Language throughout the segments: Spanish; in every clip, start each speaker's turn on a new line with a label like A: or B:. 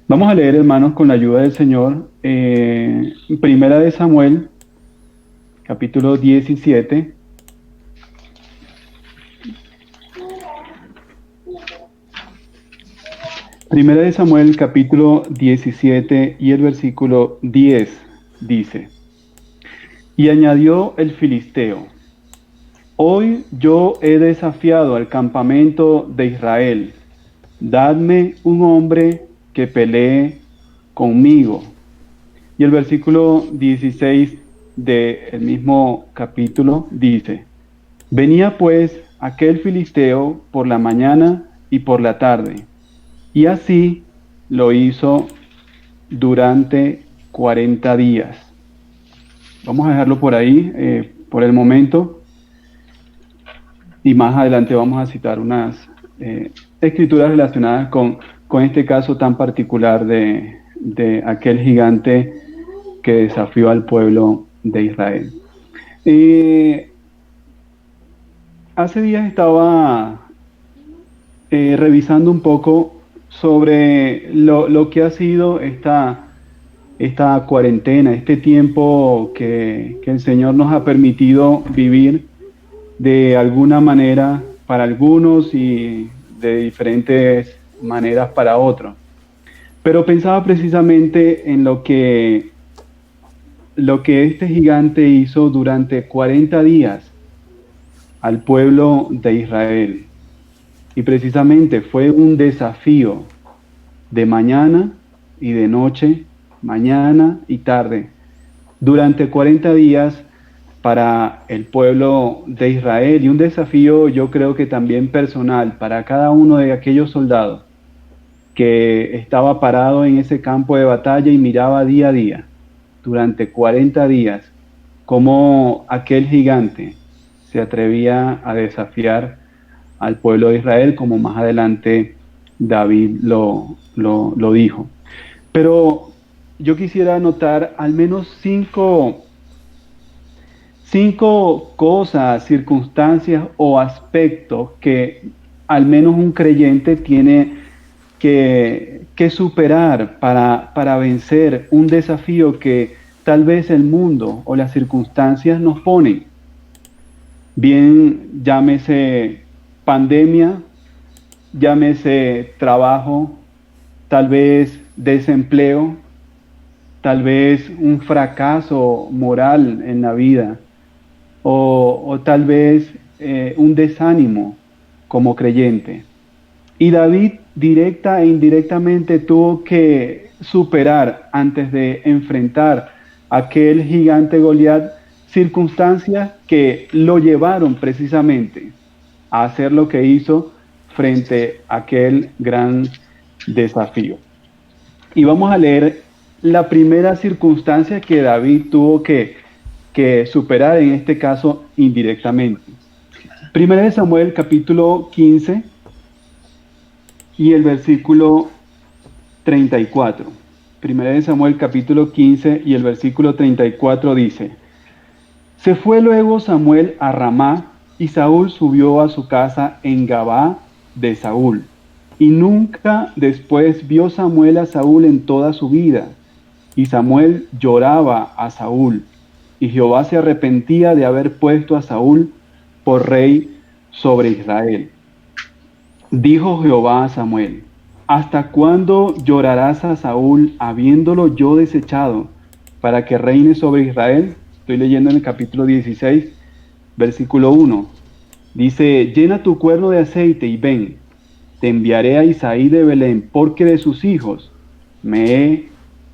A: Vamos a leer, hermanos, con la ayuda del Señor, Primera de Samuel, capítulo 17. Primera de Samuel, capítulo 17 y el versículo 10 dice: Y añadió el filisteo: Hoy yo he desafiado al campamento de Israel. Dadme un hombre que pelee conmigo. Y el versículo 16 del mismo capítulo dice: Venía pues aquel filisteo por la mañana y por la tarde, y así lo hizo durante 40 días. Vamos a dejarlo por ahí por el momento, y más adelante vamos a citar unas escrituras relacionadas con este caso tan particular de aquel gigante que desafió al pueblo de Israel. Eh, Hace días estaba revisando un poco sobre lo que ha sido esta cuarentena, este tiempo que el Señor nos ha permitido vivir de alguna manera para algunos y de diferentes maneras para otros. Pero pensaba precisamente en lo que este gigante hizo durante 40 días al pueblo de Israel. Y precisamente fue un desafío de mañana y de noche, mañana y tarde, durante 40 días para el pueblo de Israel, y un desafío yo creo que también personal para cada uno de aquellos soldados que estaba parado en ese campo de batalla y miraba día a día, durante 40 días, cómo aquel gigante se atrevía a desafiar al pueblo de Israel, como más adelante David lo dijo. Pero yo quisiera anotar al menos cinco cosas, circunstancias o aspectos que al menos un creyente tiene que superar para vencer un desafío que tal vez el mundo o las circunstancias nos ponen. Bien, llámese pandemia, llámese trabajo, tal vez desempleo, tal vez un fracaso moral en la vida, o tal vez un desánimo como creyente. Y David directa e indirectamente tuvo que superar antes de enfrentar a aquel gigante Goliat circunstancias que lo llevaron precisamente a hacer lo que hizo frente a aquel gran desafío. Y vamos a leer la primera circunstancia que David tuvo que superar, en este caso indirectamente. Primera de Samuel, capítulo 15 y el versículo 34. Primera de Samuel, capítulo 15 y el versículo 34 dice: Se fue luego Samuel a Ramá, y Saúl subió a su casa en Gabaa de Saúl. Y nunca después vio Samuel a Saúl en toda su vida. Y Samuel lloraba a Saúl, y Jehová se arrepentía de haber puesto a Saúl por rey sobre Israel. Dijo Jehová a Samuel: ¿Hasta cuándo llorarás a Saúl habiéndolo yo desechado para que reine sobre Israel? Estoy leyendo en el capítulo 16, versículo 1. Dice: Llena tu cuerno de aceite y ven, te enviaré a Isaí de Belén, porque de sus hijos me he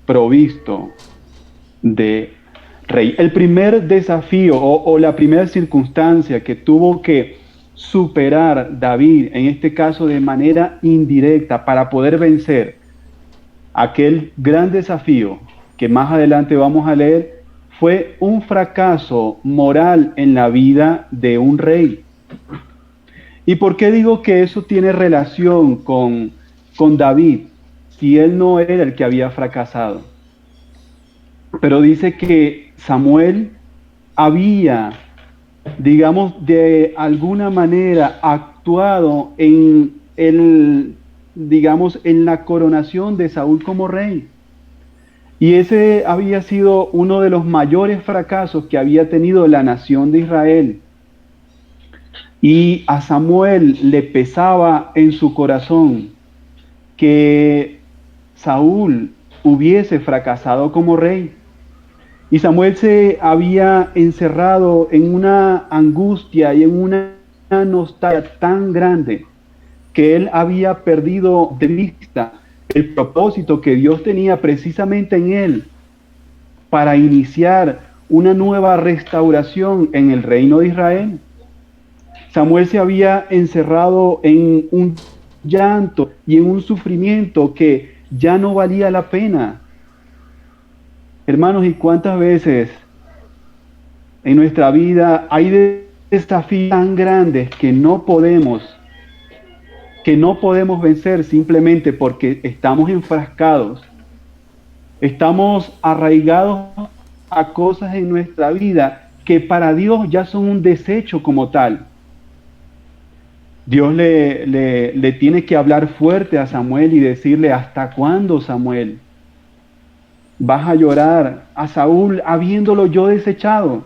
A: provisto de rey. El primer desafío o la primera circunstancia que tuvo que superar David, en este caso de manera indirecta, para poder vencer aquel gran desafío que más adelante vamos a leer, fue un fracaso moral en la vida de un rey. ¿Y por qué digo que eso tiene relación con David, si él no era el que había fracasado? Pero dice que Samuel había, digamos, de alguna manera actuado en digamos, en la coronación de Saúl como rey. Y ese había sido uno de los mayores fracasos que había tenido la nación de Israel. Y a Samuel le pesaba en su corazón que Saúl hubiese fracasado como rey. Y Samuel se había encerrado en una angustia y en una nostalgia tan grande que él había perdido de vista el propósito que Dios tenía precisamente en él para iniciar una nueva restauración en el reino de Israel. Samuel se había encerrado en un llanto y en un sufrimiento que ya no valía la pena. Hermanos, ¿y cuántas veces en nuestra vida hay desafíos tan grandes que no podemos vencer simplemente porque estamos enfrascados, estamos arraigados a cosas en nuestra vida que para Dios ya son un desecho como tal? Dios le tiene que hablar fuerte a Samuel y decirle: ¿hasta cuándo, Samuel, vas a llorar a Saúl habiéndolo yo desechado?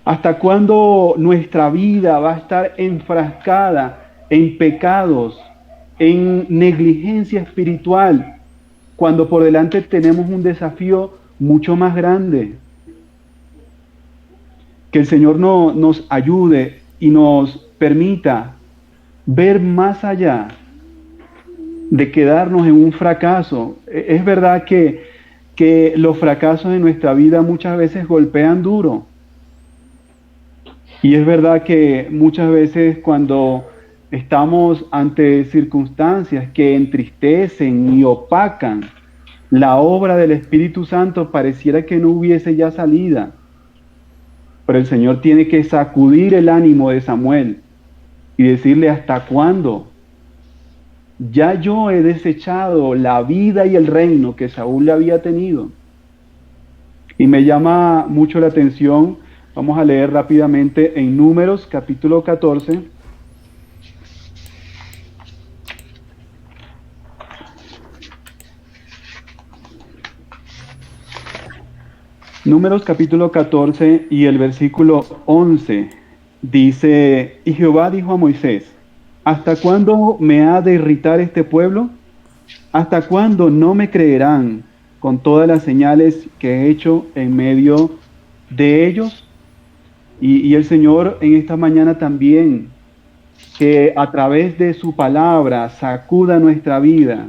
A: ¿Hasta cuándo nuestra vida va a estar enfrascada en pecados, en negligencia espiritual, cuando por delante tenemos un desafío mucho más grande? Que el Señor nos ayude y nos permita ver más allá de quedarnos en un fracaso. Es verdad que los fracasos en nuestra vida muchas veces golpean duro. Y es verdad que muchas veces cuando estamos ante circunstancias que entristecen y opacan la obra del Espíritu Santo, pareciera que no hubiese ya salida. Pero el Señor tiene que sacudir el ánimo de Samuel y decirle: ¿hasta cuándo? Ya yo he desechado la vida y el reino que Saúl le había tenido. Y me llama mucho la atención, vamos a leer rápidamente en Números capítulo 14. Números capítulo 14 y el versículo 11 dice: Y Jehová dijo a Moisés: ¿hasta cuándo me ha de irritar este pueblo? ¿Hasta cuándo no me creerán con todas las señales que he hecho en medio de ellos? Y el Señor en esta mañana también, que a través de su palabra sacuda nuestra vida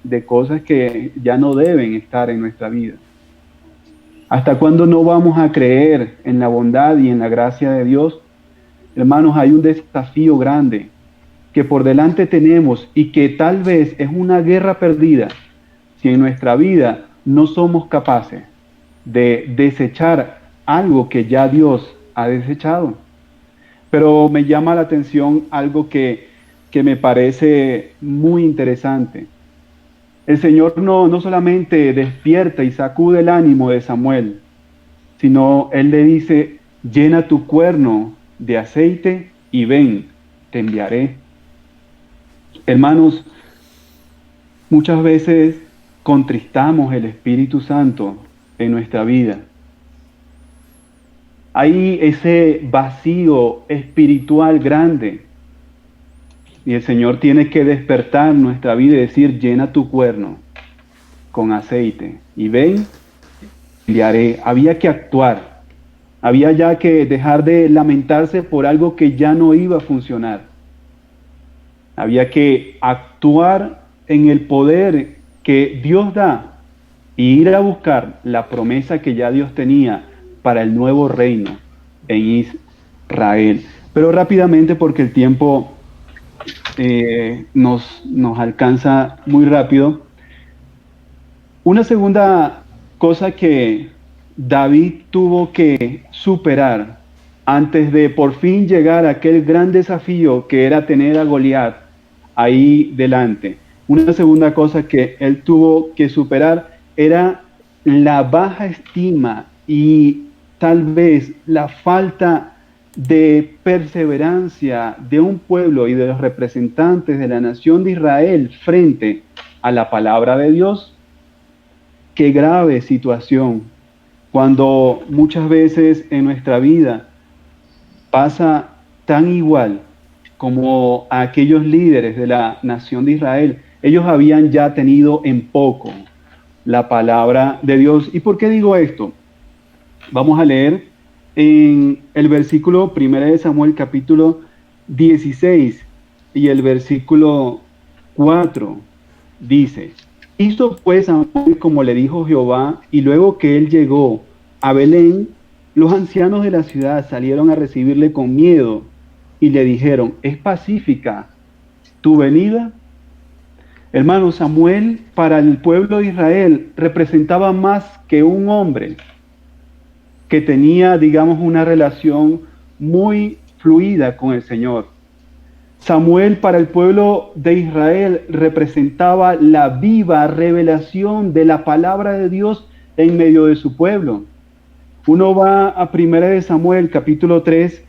A: de cosas que ya no deben estar en nuestra vida. ¿Hasta cuándo no vamos a creer en la bondad y en la gracia de Dios? Hermanos, hay un desafío grande que por delante tenemos y que tal vez es una guerra perdida si en nuestra vida no somos capaces de desechar algo que ya Dios ha desechado. Pero me llama la atención algo que me parece muy interesante. El Señor no solamente despierta y sacude el ánimo de Samuel, sino Él le dice: llena tu cuerno de aceite y ven, te enviaré. Hermanos, muchas veces contristamos el Espíritu Santo en nuestra vida. Hay ese vacío espiritual grande. Y el Señor tiene que despertar nuestra vida y decir: llena tu cuerno con aceite y ven, enviaré. Había que actuar. Había ya que dejar de lamentarse por algo que ya no iba a funcionar. Había que actuar en el poder que Dios da y ir a buscar la promesa que ya Dios tenía para el nuevo reino en Israel. Pero rápidamente, porque el tiempo nos alcanza muy rápido. Una segunda cosa que David tuvo que superar antes de por fin llegar a aquel gran desafío que era tener a Goliat ahí delante. Una segunda cosa que él tuvo que superar era la baja estima y tal vez la falta de perseverancia de un pueblo y de los representantes de la nación de Israel frente a la palabra de Dios. Qué grave situación cuando muchas veces en nuestra vida pasa tan igual como a aquellos líderes de la nación de Israel. Ellos habían ya tenido en poco la palabra de Dios. ¿Y por qué digo esto? Vamos a leer en el versículo 1 de Samuel capítulo 16 y el versículo 4 dice: hizo pues Samuel como le dijo Jehová, y luego que él llegó a Belén, los ancianos de la ciudad salieron a recibirle con miedo y le dijeron: ¿es pacífica tu venida? Hermano, Samuel para el pueblo de Israel representaba más que un hombre que tenía, digamos, una relación muy fluida con el Señor. Samuel para el pueblo de Israel representaba la viva revelación de la palabra de Dios en medio de su pueblo. Uno va a 1 de Samuel capítulo 3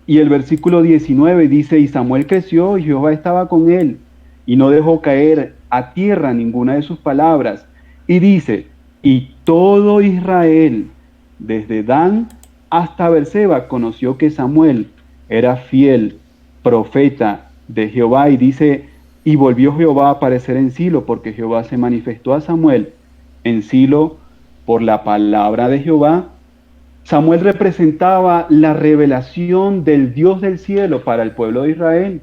A: y el versículo 19 dice: y Samuel creció y Jehová estaba con él y no dejó caer a tierra ninguna de sus palabras. Y dice: y todo Israel, desde Dan hasta Berseba, conoció que Samuel era fiel profeta de Jehová. Y dice: y volvió Jehová a aparecer en Silo, porque Jehová se manifestó a Samuel en Silo por la palabra de Jehová. Samuel representaba la revelación del Dios del cielo para el pueblo de Israel.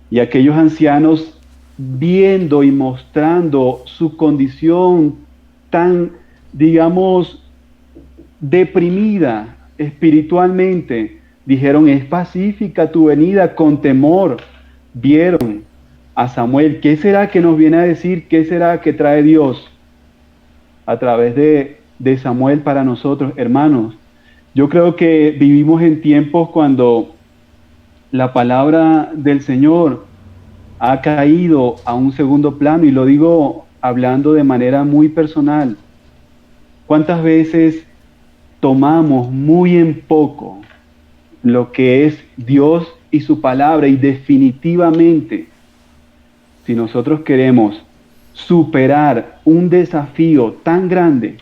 A: Y aquellos ancianos, viendo y mostrando su condición tan, digamos, deprimida espiritualmente, dijeron: es pacífica tu venida. Con temor vieron a Samuel. ¿Qué será que nos viene a decir? ¿Qué será que trae Dios a través de Samuel para nosotros? Hermanos, yo creo que vivimos en tiempos cuando la palabra del Señor ha caído a un segundo plano, y lo digo hablando de manera muy personal. ¿Cuántas veces tomamos muy en poco lo que es Dios y su palabra? Y definitivamente, si nosotros queremos superar un desafío tan grande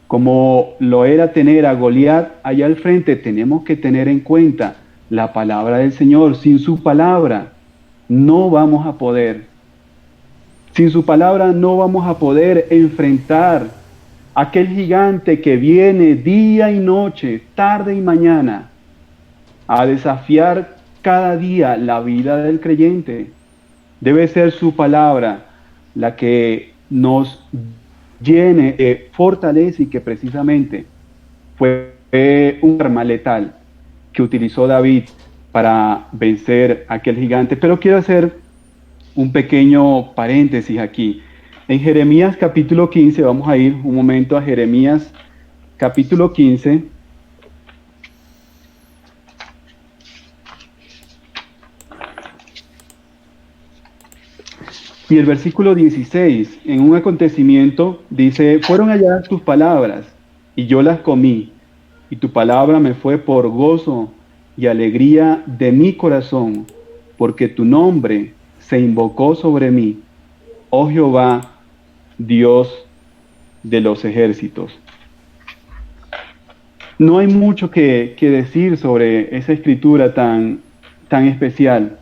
A: como lo era tener a Goliat allá al frente, tenemos que tener en cuenta la palabra del Señor. Sin su palabra no vamos a poder. Sin su palabra no vamos a poder enfrentar aquel gigante que viene día y noche, tarde y mañana, a desafiar cada día la vida del creyente. Debe ser su palabra la que nos llene de fortaleza, y que precisamente fue un arma letal que utilizó David para vencer a aquel gigante. Pero quiero hacer un pequeño paréntesis aquí. En Jeremías capítulo 15, vamos a ir un momento a Jeremías capítulo 15. Y el versículo 16, en un acontecimiento, dice: fueron allá tus palabras, y yo las comí, y tu palabra me fue por gozo y alegría de mi corazón, porque tu nombre se invocó sobre mí, oh Jehová, Dios de los ejércitos. No hay mucho que decir sobre esa escritura tan especial.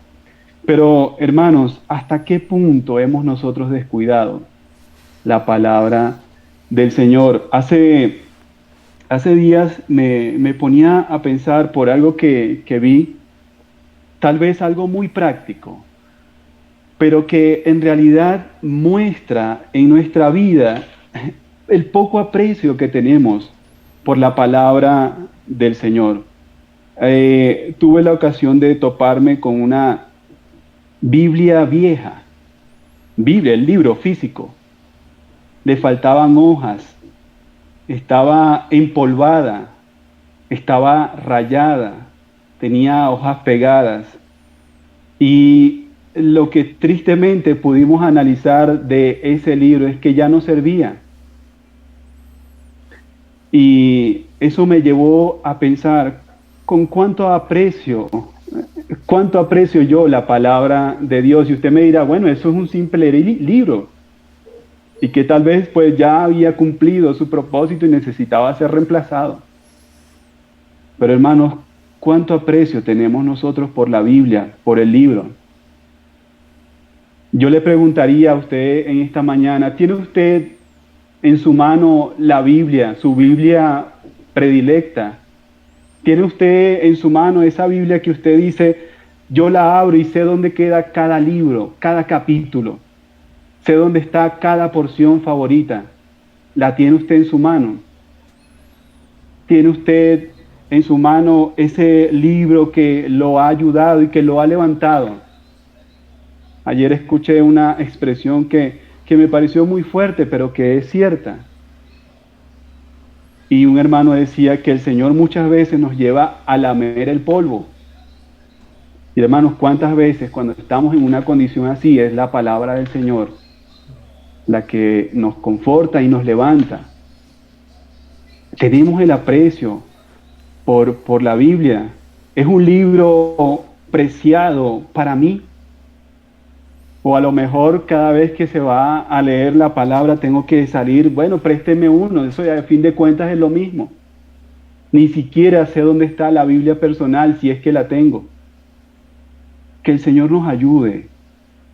A: Pero, hermanos, ¿hasta qué punto hemos nosotros descuidado la palabra del Señor? Hace días me ponía a pensar por algo que vi, tal vez algo muy práctico, pero que en realidad muestra en nuestra vida el poco aprecio que tenemos por la palabra del Señor. Tuve la ocasión de toparme con una Biblia vieja, Biblia, el libro físico. Le faltaban hojas, estaba empolvada, estaba rayada, tenía hojas pegadas. Y lo que tristemente pudimos analizar de ese libro es que ya no servía. Y eso me llevó a pensar con cuánto aprecio yo la palabra de Dios. Y usted me dirá, bueno, eso es un simple libro y que tal vez pues ya había cumplido su propósito y necesitaba ser reemplazado. Pero hermanos, cuánto aprecio tenemos nosotros por la Biblia, por el libro. Yo le preguntaría a usted en esta mañana, ¿tiene usted en su mano la Biblia, su Biblia predilecta? ¿Tiene usted en su mano esa Biblia que usted dice, yo la abro y sé dónde queda cada libro, cada capítulo? Sé dónde está cada porción favorita. ¿La tiene usted en su mano? ¿Tiene usted en su mano ese libro que lo ha ayudado y que lo ha levantado? Ayer escuché una expresión que me pareció muy fuerte, pero que es cierta. Y un hermano decía que el Señor muchas veces nos lleva a lamer el polvo. Y hermanos, ¿cuántas veces cuando estamos en una condición así es la palabra del Señor la que nos conforta y nos levanta? Tenemos el aprecio por la Biblia. Es un libro preciado para mí. O a lo mejor cada vez que se va a leer la palabra tengo que salir, bueno, présteme uno, eso ya a fin de cuentas es lo mismo. Ni siquiera sé dónde está la Biblia personal, si es que la tengo. Que el Señor nos ayude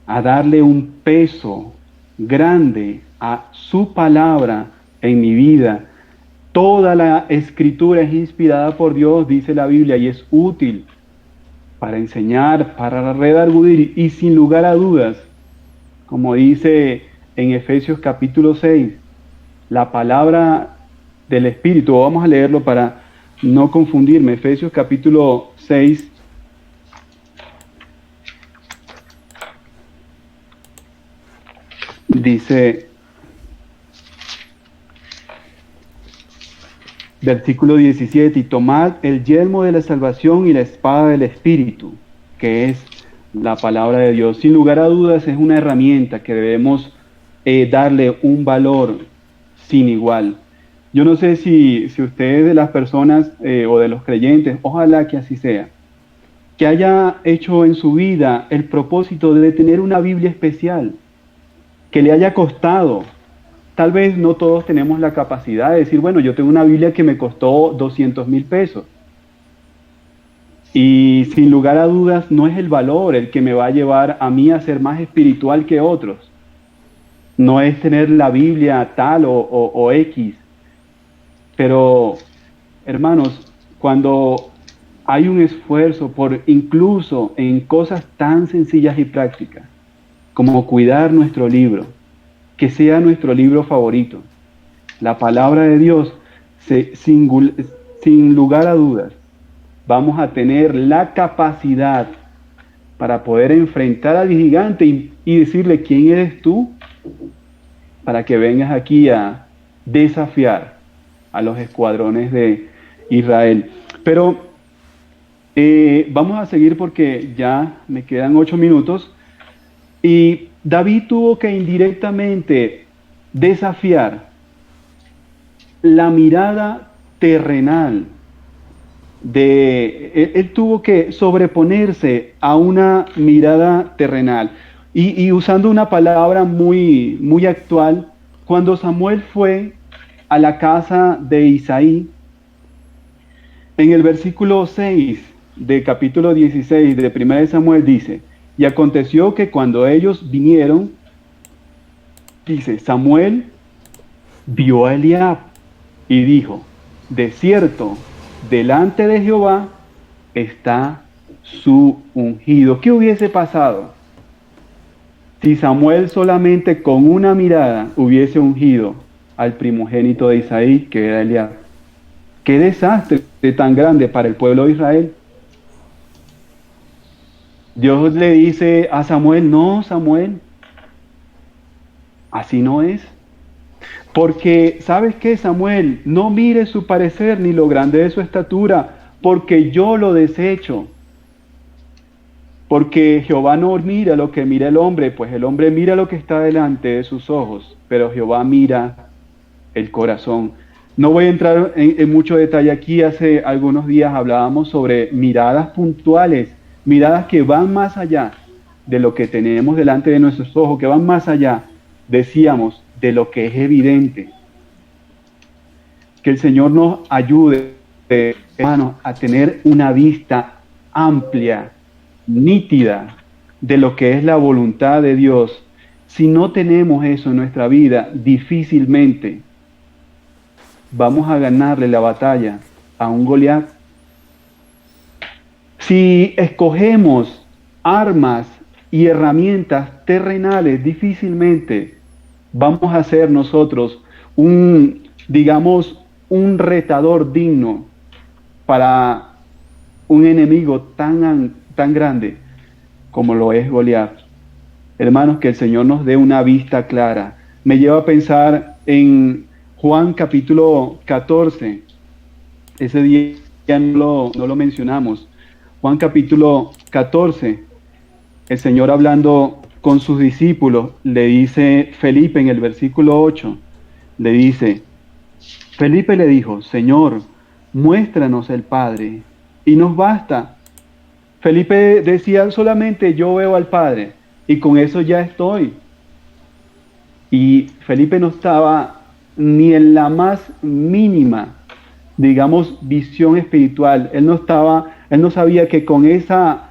A: a darle un peso grande a su palabra en mi vida. Toda la escritura es inspirada por Dios, dice la Biblia, y es útil para enseñar, para redarguir y sin lugar a dudas, como dice en Efesios capítulo 6, la palabra del Espíritu, vamos a leerlo para no confundirme, Efesios capítulo 6, dice, versículo 17, y tomad el yelmo de la salvación y la espada del Espíritu, que es la palabra de Dios. Sin lugar a dudas es una herramienta que debemos darle un valor sin igual. Yo no sé si ustedes de las personas o de los creyentes, ojalá que así sea, que haya hecho en su vida el propósito de tener una Biblia especial, que le haya costado. Tal vez no todos tenemos la capacidad de decir, bueno, yo tengo una Biblia que me costó 200,000 pesos. Y sin lugar a dudas, no es el valor el que me va a llevar a mí a ser más espiritual que otros. No es tener la Biblia tal o X. Pero, hermanos, cuando hay un esfuerzo por incluso en cosas tan sencillas y prácticas, como cuidar nuestro libro, que sea nuestro libro favorito, la palabra de Dios, sin lugar a dudas, vamos a tener la capacidad para poder enfrentar al gigante y decirle, ¿quién eres tú? Para que vengas aquí a desafiar a los escuadrones de Israel. Pero vamos a seguir porque ya me quedan 8 minutos. Y David tuvo que indirectamente desafiar la mirada terrenal él tuvo que sobreponerse a una mirada terrenal. Y usando una palabra muy, muy actual, cuando Samuel fue a la casa de Isaí, en el versículo 6 de capítulo 16 de 1 Samuel dice, y aconteció que cuando ellos vinieron, dice, Samuel vio a Eliab y dijo, de cierto, delante de Jehová está su ungido. ¿Qué hubiese pasado si Samuel solamente con una mirada hubiese ungido al primogénito de Isaí, que era Eliab? ¡Qué desastre tan grande para el pueblo de Israel! Dios le dice a Samuel, no, Samuel, así no es. Porque, ¿sabes qué, Samuel? No mires su parecer ni lo grande de su estatura, porque yo lo desecho. Porque Jehová no mira lo que mira el hombre, pues el hombre mira lo que está delante de sus ojos, pero Jehová mira el corazón. No voy a entrar en mucho detalle aquí. Hace algunos días hablábamos sobre miradas puntuales, miradas que van más allá de lo que tenemos delante de nuestros ojos, que van más allá, decíamos, de lo que es evidente. Que el Señor nos ayude, hermanos, a tener una vista amplia, nítida, de lo que es la voluntad de Dios. Si no tenemos eso en nuestra vida, difícilmente vamos a ganarle la batalla a un Goliat. Si escogemos armas y herramientas terrenales, difícilmente vamos a ser nosotros digamos, un retador digno para un enemigo tan grande como lo es Goliat. Hermanos, que el Señor nos dé una vista clara. Me lleva a pensar en Juan capítulo 14. Ese día no lo mencionamos. Juan capítulo 14, el Señor hablando con sus discípulos, le dice Felipe en el versículo 8, le dice, Felipe le dijo, Señor, muéstranos el Padre y nos basta. Felipe decía, solamente yo veo al Padre y con eso ya estoy. Y Felipe no estaba ni en la más mínima, digamos, visión espiritual. Él no sabía que con esa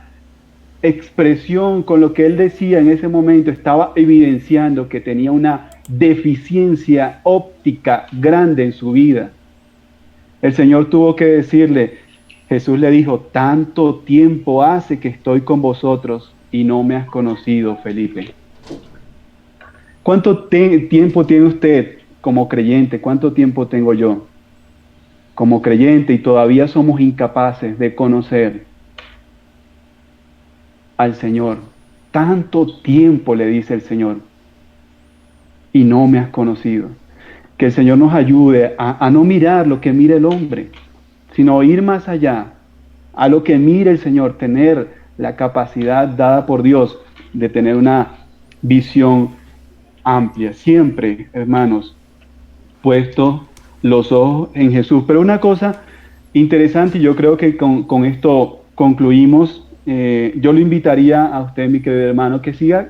A: expresión, con lo que él decía en ese momento, estaba evidenciando que tenía una deficiencia óptica grande en su vida. El Señor tuvo que decirle, Jesús le dijo, tanto tiempo hace que estoy con vosotros y no me has conocido, Felipe. ¿Cuánto tiempo tiene usted como creyente? ¿Cuánto tiempo tengo yo como creyente y todavía somos incapaces de conocer al Señor? Tanto tiempo, le dice el Señor, y no me has conocido. Que el Señor nos ayude a no mirar lo que mira el hombre, sino ir más allá, a lo que mira el Señor, tener la capacidad dada por Dios de tener una visión amplia. Siempre, hermanos, puesto los ojos en Jesús. Pero una cosa interesante, y yo creo que con esto concluimos, yo lo invitaría a usted, mi querido hermano, que siga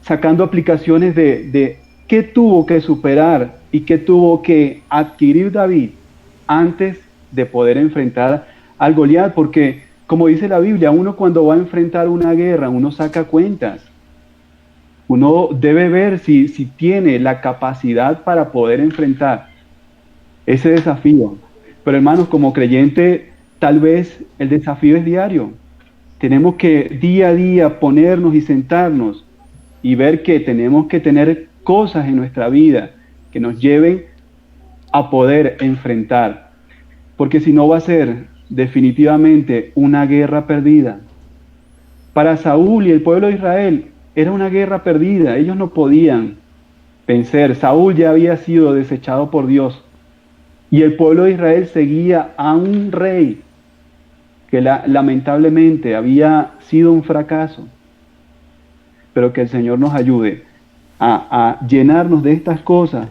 A: sacando aplicaciones de qué tuvo que superar y qué tuvo que adquirir David antes de poder enfrentar al Goliat, porque como dice la Biblia, uno cuando va a enfrentar una guerra, uno saca cuentas. Uno debe ver si tiene la capacidad para poder enfrentar ese desafío. Pero hermanos, como creyente, tal vez el desafío es diario. Tenemos que día a día ponernos y sentarnos y ver que tenemos que tener cosas en nuestra vida que nos lleven a poder enfrentar. Porque si no va a ser definitivamente una guerra perdida. Para Saúl y el pueblo de Israel era una guerra perdida. Ellos no podían vencer. Saúl ya había sido desechado por Dios. Y el pueblo de Israel seguía a un rey que lamentablemente había sido un fracaso. Pero que el Señor nos ayude a llenarnos de estas cosas,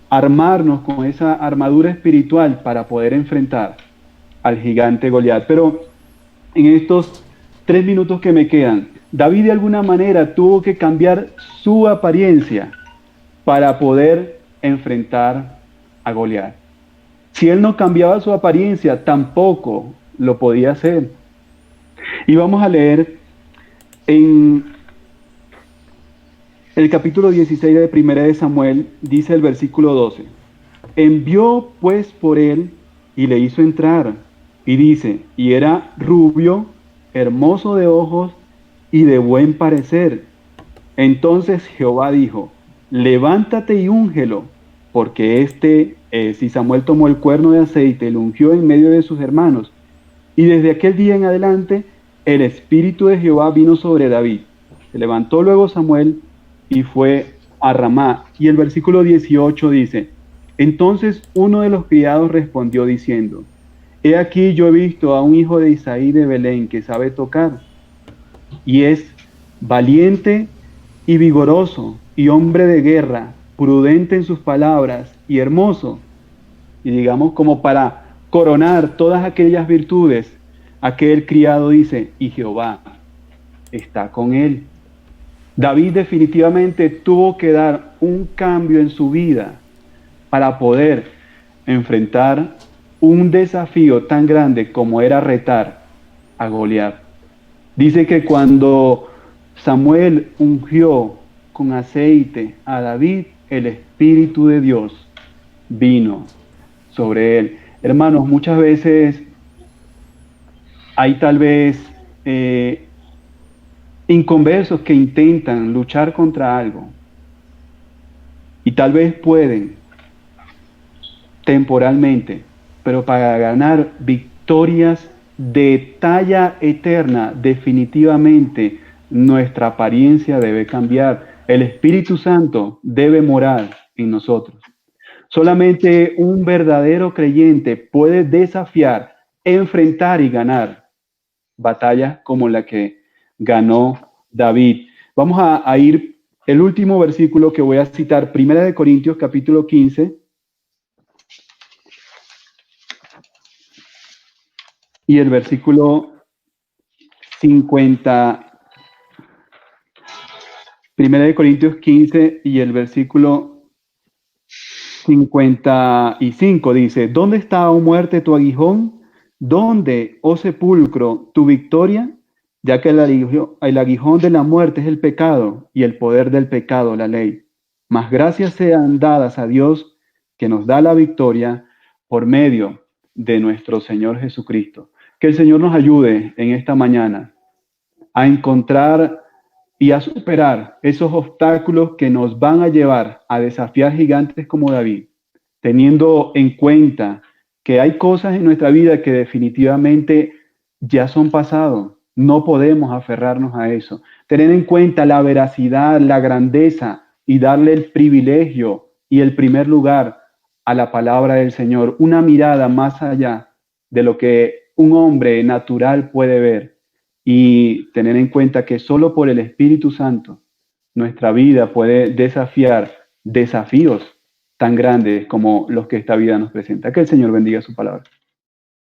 A: armarnos con esa armadura espiritual para poder enfrentar al gigante Goliat. Pero en estos 3 minutos que me quedan, David de alguna manera tuvo que cambiar su apariencia para poder enfrentar a Goliat. Si él no cambiaba su apariencia, tampoco lo podía hacer. Y vamos a leer en el capítulo 16 de Primera de Samuel, dice el versículo 12. Envió pues por él y le hizo entrar. Y dice, y era rubio, hermoso de ojos y de buen parecer. Entonces Jehová dijo, levántate y úngelo, porque este es. Y Samuel tomó el cuerno de aceite y lo ungió en medio de sus hermanos. Y desde aquel día en adelante, el Espíritu de Jehová vino sobre David. Se levantó luego Samuel y fue a Ramá. Y el versículo 18 dice, entonces uno de los criados respondió diciendo, he aquí yo he visto a un hijo de Isaí de Belén que sabe tocar, y es valiente y vigoroso, y hombre de guerra, prudente en sus palabras, y hermoso. Y digamos, como para coronar todas aquellas virtudes, aquel criado dice, y Jehová está con él. David definitivamente tuvo que dar un cambio en su vida para poder enfrentar un desafío tan grande como era retar a Goliat. Dice que cuando Samuel ungió con aceite a David, el Espíritu de Dios vino sobre él. Hermanos, muchas veces hay tal vez inconversos que intentan luchar contra algo y tal vez pueden temporalmente, pero para ganar victorias de talla eterna, definitivamente nuestra apariencia debe cambiar. El Espíritu Santo debe morar en nosotros. Solamente un verdadero creyente puede desafiar, enfrentar y ganar batallas como la que ganó David. Vamos a ir, el último versículo que voy a citar, 1 Corintios 15, y el versículo 50, 1 Corintios 15 y el versículo 55 dice, ¿dónde está, oh muerte, tu aguijón? ¿Dónde, oh sepulcro, tu victoria? Ya que el aguijón de la muerte es el pecado y el poder del pecado, la ley. Mas gracias sean dadas a Dios que nos da la victoria por medio de nuestro Señor Jesucristo. Que el Señor nos ayude en esta mañana a encontrar y a superar esos obstáculos que nos van a llevar a desafiar gigantes como David, teniendo en cuenta que hay cosas en nuestra vida que definitivamente ya son pasado. No podemos aferrarnos a eso. Tener en cuenta la veracidad, la grandeza y darle el privilegio y el primer lugar a la palabra del Señor, una mirada más allá de lo que un hombre natural puede ver y tener en cuenta que solo por el Espíritu Santo nuestra vida puede desafiar desafíos tan grandes como los que esta vida nos presenta. Que el Señor bendiga su palabra.